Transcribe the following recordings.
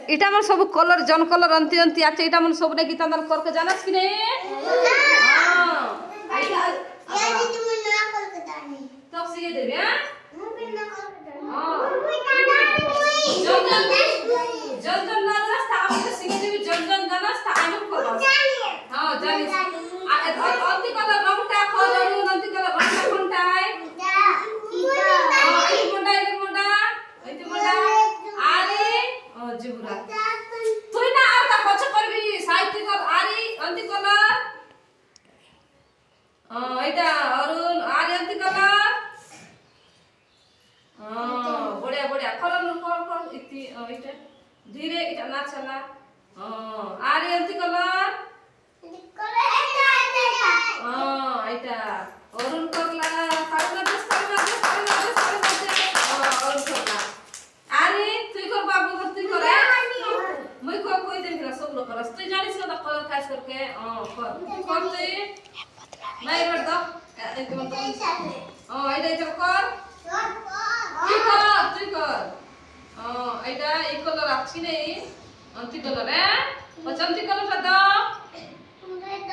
इटा मन सब कलर जन कलर अंति अंति आचे इटा मन सब ने गीता नल करके जानस कि नहीं हां यानी तुम ना करके जानी तो सीखे देबे हां मैं भी ना करके जानी जन जन ना रास्ता आमे सीखे देबे जन जन रास्ता आमे करबो हां जानी अंति कलर रंगटा खोजरू अंति कलर रंगटा कोनटाय जुबरा तुई ना आता पछ करबी साहित्य कर आरी अंति कलर एटा अरुण आरी अंति कलर बढ़िया बढ़िया कलर कर इति एटा धीरे एटा ना चला आरी अंति कलर एटा अरुण करला करला दस करला अरुण करला आरी तुई कर बाबू तुई कर मैं को कोई देख रहा सब लोग करस तू जानिस ना कलर खास करके कर तुई नहीं कर दो एक मिनट एटा एटा कर तुई कर एटा एक कलर आछि नहीं अंति कलर है पचंती कलर सा दो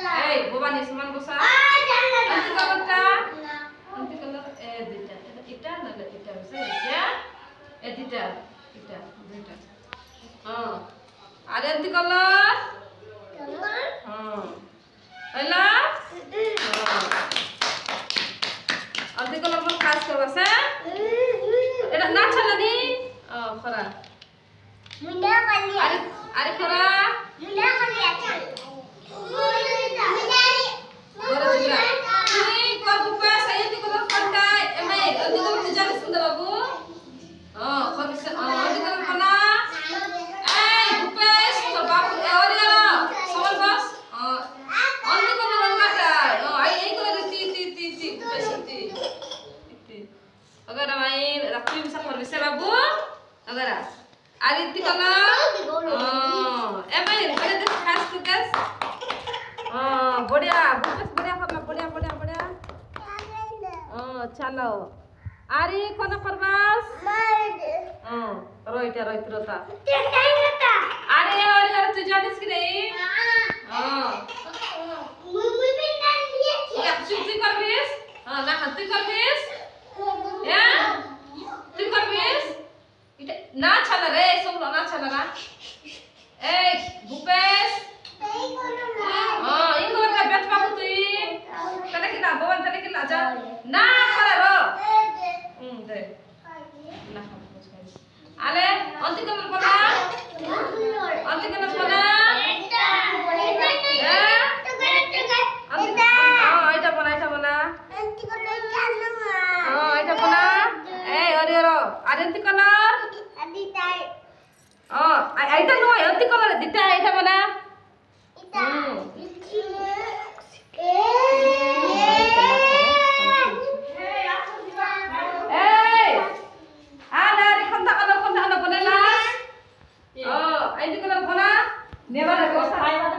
ए भवानी समान बसा अंति कलर ए दिटा इटा ना इटा से क्या ए दिटा इटा दिटा आरे अंति कलर हैला अंति कलर मन खास करबा से एटा ना छलनी खरा मुंडा वाली अरे अरे खरा मुंडा वाली अच्छा बरो जुरा तुई कर बुपा सयंती कलर कंटाय एमे अंति कलर तुझा सुंदर बाबू खबिस अंति कलर बना अगर हमारे रखी में सब से बाबू अगर आदित्य कलर ए भाई बड़े देख खास तो गैस बढ़िया बस बढ़िया करना बढ़िया बढ़िया बढ़िया चलो आरी कोन करबास रोइटा रोता अरे और तू जानिस कि नहीं मुई भी ना लिए थी तू करबिस ना तू करबिस या तू करबिस ना चला रे सब ना चला ना ए भूपेश ई को का बेट बाबू तू तने कि ना भवन तने कि ना जा ना करे रो दे ना आले अंति कलर बना अंति कलर बना এটা বনা अंति कलर এটা বনা এই अरे रो আরেন্তি কলর দিটাই এইটা নয় अंति कलर দিটা এটা বনা Never